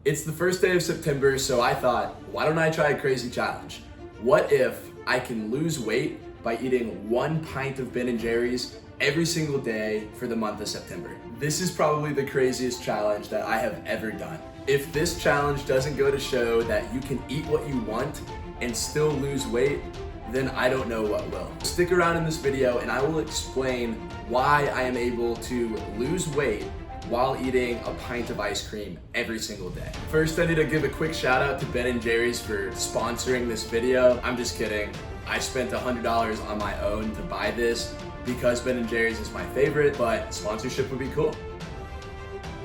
It's the first day of September, so I thought, why don't I try a crazy challenge? What if I can lose weight by eating 1 pint of Ben & Jerry's every single day for the month of September? This is probably the craziest challenge that I have ever done. If this challenge doesn't go to show that you can eat what you want and still lose weight, then I don't know what will. Stick around in this video and I will explain why I am able to lose weight while eating a pint of ice cream every single day. First, I need to give a quick shout out to Ben & Jerry's for sponsoring this video. I'm just kidding. I spent $100 on my own to buy this because Ben & Jerry's is my favorite, but sponsorship would be cool.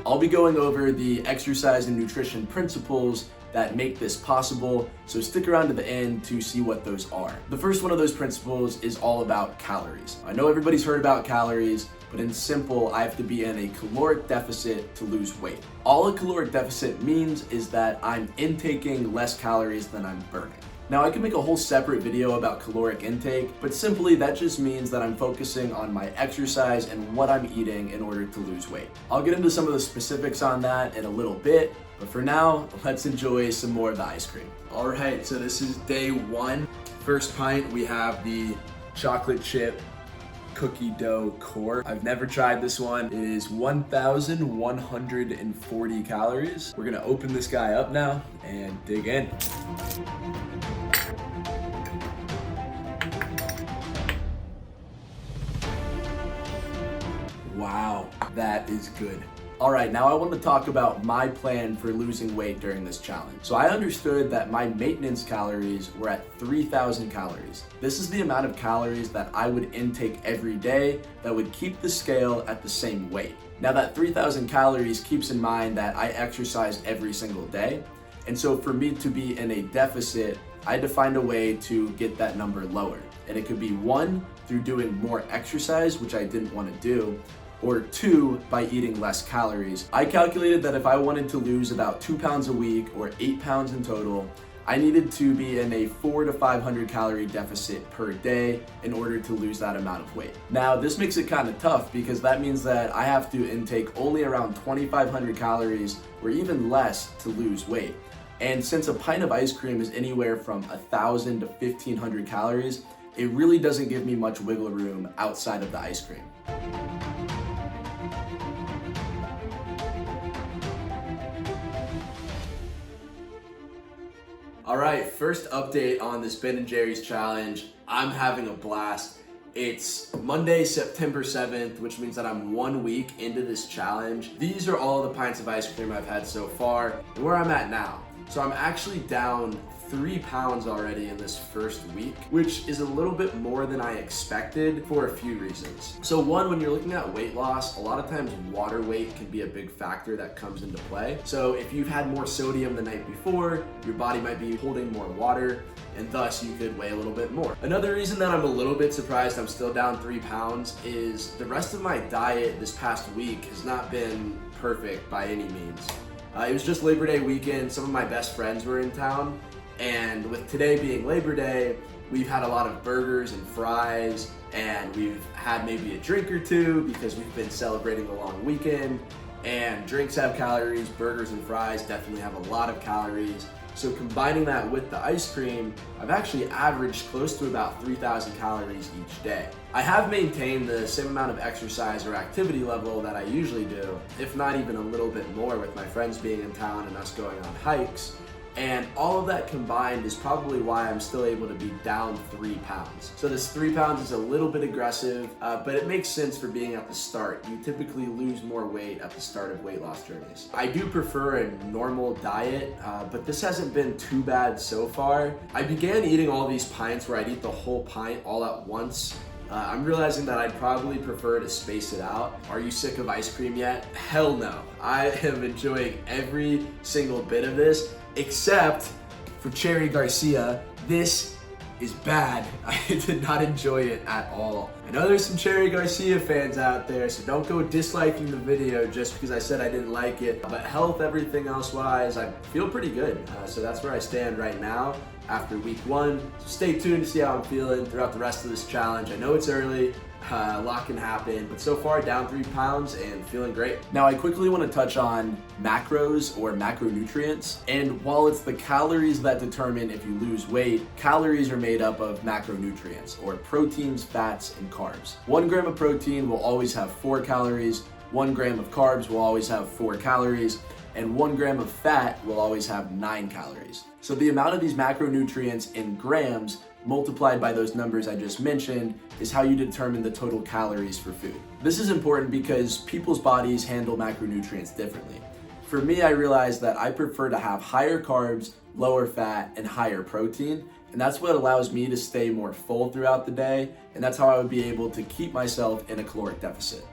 I'll be going over the exercise and nutrition principles that make this possible, so stick around to the end to see what those are. The first one of those principles is all about calories. I know everybody's heard about calories, but in simple, I have to be in a caloric deficit to lose weight. All a caloric deficit means is that I'm intaking less calories than I'm burning. Now, I can make a whole separate video about caloric intake, but simply that just means that I'm focusing on my exercise and what I'm eating in order to lose weight. I'll get into some of the specifics on that in a little bit, but for now, let's enjoy some more of the ice cream. All right, so this is day one. First pint, we have the chocolate chip cookie dough core. I've never tried this one. It is 1,140 calories. We're gonna open this guy up now and dig in. Wow, that is good. All right, now I want to talk about my plan for losing weight during this challenge. So I understood that my maintenance calories were at 3,000 calories. This is the amount of calories that I would intake every day that would keep the scale at the same weight. Now that 3,000 calories keeps in mind that I exercise every single day. And so for me to be in a deficit, I had to find a way to get that number lower. And it could be one, through doing more exercise, which I didn't want to do, or two, by eating less calories. I calculated that if I wanted to lose about 2 pounds a week, or 8 pounds in total, I needed to be in a 400 to 500 calorie deficit per day in order to lose that amount of weight. Now, this makes it kind of tough because that means that I have to intake only around 2,500 calories or even less to lose weight. And since a pint of ice cream is anywhere from 1,000 to 1,500 calories, it really doesn't give me much wiggle room outside of the ice cream. All right, first update on this Ben & Jerry's challenge. I'm having a blast. It's Monday, September 7th, which means that I'm 1 week into this challenge. These are all the pints of ice cream I've had so far and where I'm at now. So I'm actually down 3 pounds already in this first week, which is a little bit more than I expected for a few reasons. So one, when you're looking at weight loss, a lot of times water weight can be a big factor that comes into play. So if you've had more sodium the night before, your body might be holding more water, and thus you could weigh a little bit more. Another reason that I'm a little bit surprised I'm still down 3 pounds is the rest of my diet this past week has not been perfect by any means. It was just Labor Day weekend. Some of my best friends were in town, and with today being Labor Day, we've had a lot of burgers and fries, and we've had maybe a drink or two because we've been celebrating a long weekend, and drinks have calories, burgers and fries definitely have a lot of calories. So combining that with the ice cream, I've actually averaged close to about 3,000 calories each day. I have maintained the same amount of exercise or activity level that I usually do, if not even a little bit more with my friends being in town and us going on hikes. And all of that combined is probably why I'm still able to be down 3 pounds. So this 3 pounds is a little bit aggressive, but it makes sense for being at the start. You typically lose more weight at the start of weight loss journeys. I do prefer a normal diet, but this hasn't been too bad so far. I began eating all these pints where I'd eat the whole pint all at once. I'm realizing that I'd probably prefer to space it out. Are you sick of ice cream yet? Hell no. I am enjoying every single bit of this, except for Cherry Garcia. This is bad. I did not enjoy it at all. I know there's some Cherry Garcia fans out there, so don't go disliking the video just because I said I didn't like it. But health, everything else wise, I feel pretty good. So that's where I stand right now after week 1. So stay tuned to see how I'm feeling throughout the rest of this challenge. I know it's early. A lot can happen, but so far down 3 pounds and feeling great. Now I quickly want to touch on macros or macronutrients. And while it's the calories that determine if you lose weight, calories are made up of macronutrients or proteins, fats, and carbs. 1 gram of protein will always have 4 calories, 1 gram of carbs will always have 4 calories, and 1 gram of fat will always have 9 calories. So the amount of these macronutrients in grams multiplied by those numbers I just mentioned is how you determine the total calories for food. This is important because people's bodies handle macronutrients differently. For me, I realized that I prefer to have higher carbs, lower fat, and higher protein, and that's what allows me to stay more full throughout the day, and that's how I would be able to keep myself in a caloric deficit.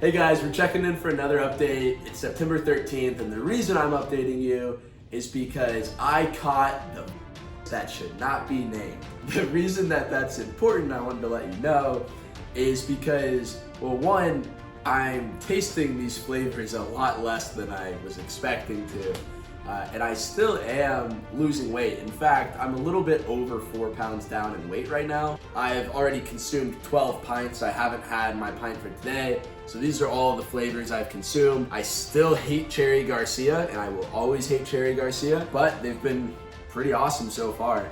Hey guys, we're checking in for another update. It's September 13th, and the reason I'm updating you is because I caught the that should not be named. The reason that that's important, I wanted to let you know, is because, well, one, I'm tasting these flavors a lot less than I was expecting to. And I still am losing weight. In fact, I'm a little bit over 4 pounds down in weight right now. I've already consumed 12 pints. I haven't had my pint for today. So these are all the flavors I've consumed. I still hate Cherry Garcia, and I will always hate Cherry Garcia, but they've been pretty awesome so far.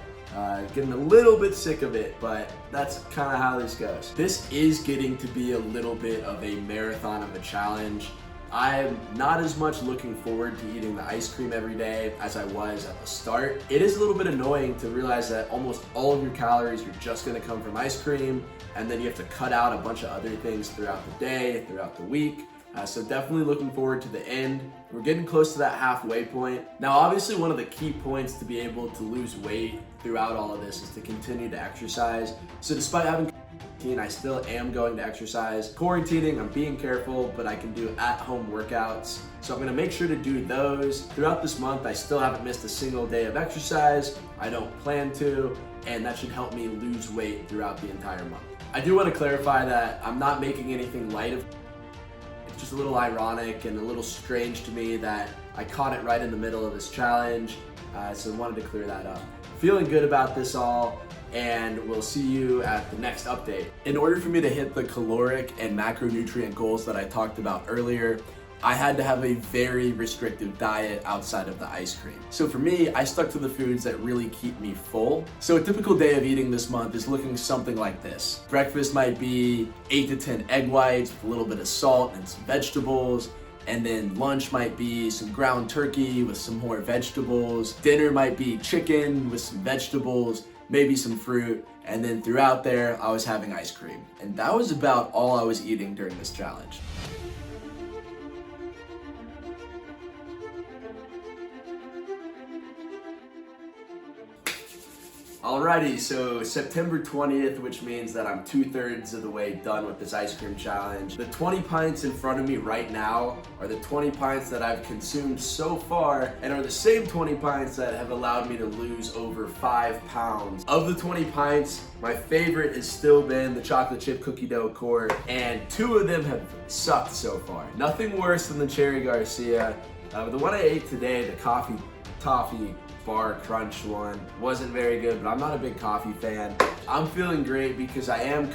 Getting a little bit sick of it, but that's kind of how this goes. This is getting to be a little bit of a marathon of a challenge. I'm not as much looking forward to eating the ice cream every day as I was at the start. It is a little bit annoying to realize that almost all of your calories are just gonna come from ice cream, and then you have to cut out a bunch of other things throughout the day, throughout the week. So definitely looking forward to the end. We're getting close to that halfway point. Now, obviously one of the key points to be able to lose weight throughout all of this is to continue to exercise. So despite having I still am going to exercise. Quarantining, I'm being careful, but I can do at-home workouts. So I'm gonna make sure to do those. Throughout this month, I still haven't missed a single day of exercise. I don't plan to, and that should help me lose weight throughout the entire month. I do wanna clarify that I'm not making anything light of. It's just a little ironic and a little strange to me that I caught it right in the middle of this challenge. So I wanted to clear that up. Feeling good about this all, and we'll see you at the next update. In order for me to hit the caloric and macronutrient goals that I talked about earlier, I had to have a very restrictive diet outside of the ice cream. So for me, I stuck to the foods that really keep me full. So a typical day of eating this month is looking something like this. Breakfast might be 8 to 10 egg whites with a little bit of salt and some vegetables. And then lunch might be some ground turkey with some more vegetables. Dinner might be chicken with some vegetables, maybe some fruit, and then throughout there, I was having ice cream. And that was about all I was eating during this challenge. Alrighty, so September 20th, which means that I'm 2/3 of the way done with this ice cream challenge. The 20 pints in front of me right now are the 20 pints that I've consumed so far, and are the same 20 pints that have allowed me to lose over 5 pounds. Of the 20 pints, my favorite has still been the chocolate chip cookie dough quart, and 2 of them have sucked so far. Nothing worse than the Cherry Garcia. The one I ate today, the coffee toffee bar crunch one, wasn't very good, but I'm not a big coffee fan. I'm feeling great because I am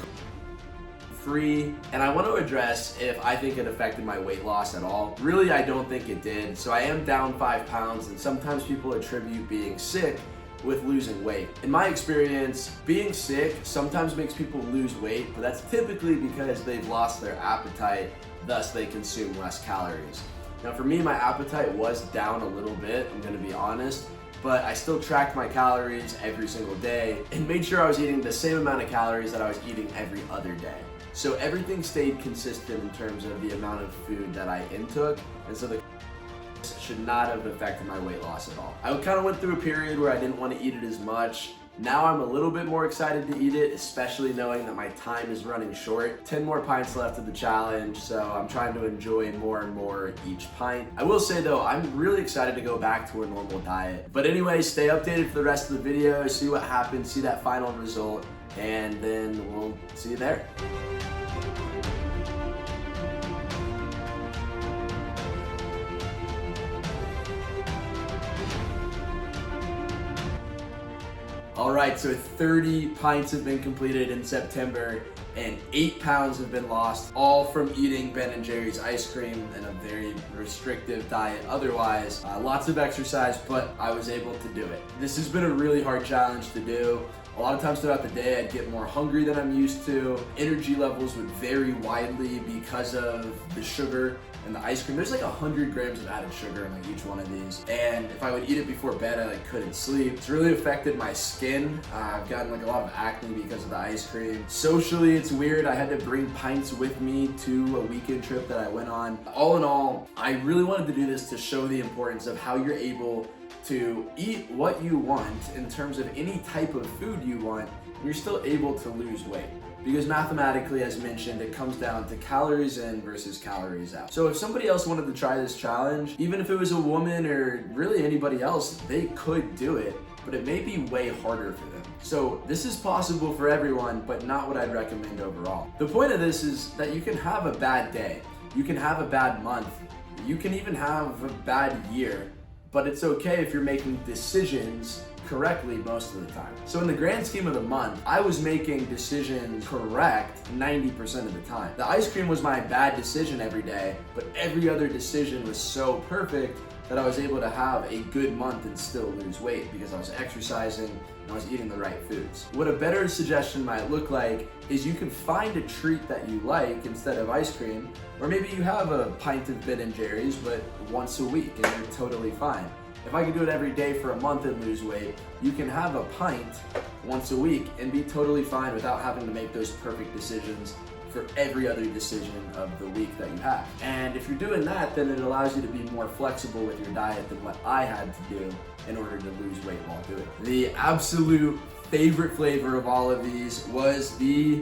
free, and I want to address if I think it affected my weight loss at all. Really, I don't think it did. So I am down 5 pounds, and sometimes people attribute being sick with losing weight. In my experience, being sick sometimes makes people lose weight, but that's typically because they've lost their appetite, thus they consume less calories. Now for me, my appetite was down a little bit, I'm gonna be honest, but I still tracked my calories every single day and made sure I was eating the same amount of calories that I was eating every other day. So everything stayed consistent in terms of the amount of food that I intook, and so the should not have affected my weight loss at all. I kind of went through a period where I didn't want to eat it as much. Now I'm a little bit more excited to eat it, especially knowing that my time is running short. 10 more pints left of the challenge, so I'm trying to enjoy more and more each pint. I will say though, I'm really excited to go back to a normal diet. But anyway, stay updated for the rest of the video, see what happens, see that final result, and then we'll see you there. All right, so 30 pints have been completed in September and 8 pounds have been lost, all from eating Ben & Jerry's ice cream and a very restrictive diet otherwise. Lots of exercise, but I was able to do it. This has been a really hard challenge to do. A lot of times throughout the day, I'd get more hungry than I'm used to. Energy levels would vary widely because of the sugar and the ice cream. There's like 100 grams of added sugar in like each one of these. And if I would eat it before bed, I like couldn't sleep. It's really affected my skin. I've gotten like a lot of acne because of the ice cream. Socially, it's weird. I had to bring pints with me to a weekend trip that I went on. All in all, I really wanted to do this to show the importance of how you're able to eat what you want in terms of any type of food you want, and you're still able to lose weight. Because mathematically, as mentioned, it comes down to calories in versus calories out. So if somebody else wanted to try this challenge, even if it was a woman or really anybody else, they could do it, but it may be way harder for them. So this is possible for everyone, but not what I'd recommend overall. The point of this is that you can have a bad day, you can have a bad month, you can even have a bad year, but it's okay if you're making decisions correctly most of the time. So in the grand scheme of the month, I was making decisions correct 90% of the time. The ice cream was my bad decision every day, but every other decision was so perfect that I was able to have a good month and still lose weight because I was exercising and I was eating the right foods. What a better suggestion might look like is you can find a treat that you like instead of ice cream, or maybe you have a pint of Ben & Jerry's, but once a week and you're totally fine. If I could do it every day for a month and lose weight, you can have a pint once a week and be totally fine without having to make those perfect decisions for every other decision of the week that you have. And if you're doing that, then it allows you to be more flexible with your diet than what I had to do in order to lose weight while doing it. The absolute favorite flavor of all of these was the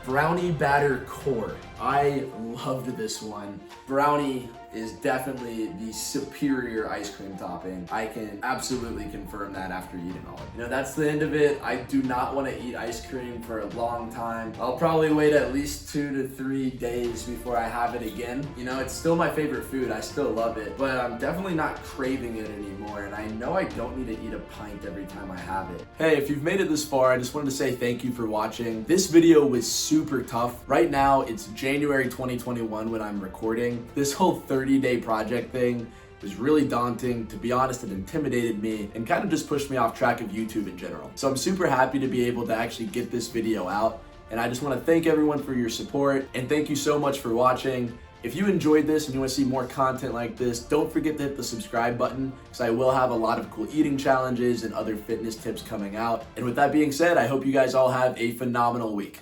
brownie batter core. I loved this one. Brownie is definitely the superior ice cream topping. I can absolutely confirm that after eating all of it. You know, that's the end of it. I do not want to eat ice cream for a long time. I'll probably wait at least 2 to 3 days before I have it again. You know, it's still my favorite food. I still love it, but I'm definitely not craving it anymore. And I know I don't need to eat a pint every time I have it. Hey, if you've made it this far, I just wanted to say thank you for watching. This video was super tough. Right now, it's January 2021 when I'm recording. This whole 30-day project thing was really daunting. To be honest, it intimidated me and kind of just pushed me off track of YouTube in general. So I'm super happy to be able to actually get this video out. And I just want to thank everyone for your support and thank you so much for watching. If you enjoyed this and you want to see more content like this, don't forget to hit the subscribe button because I will have a lot of cool eating challenges and other fitness tips coming out. And with that being said, I hope you guys all have a phenomenal week.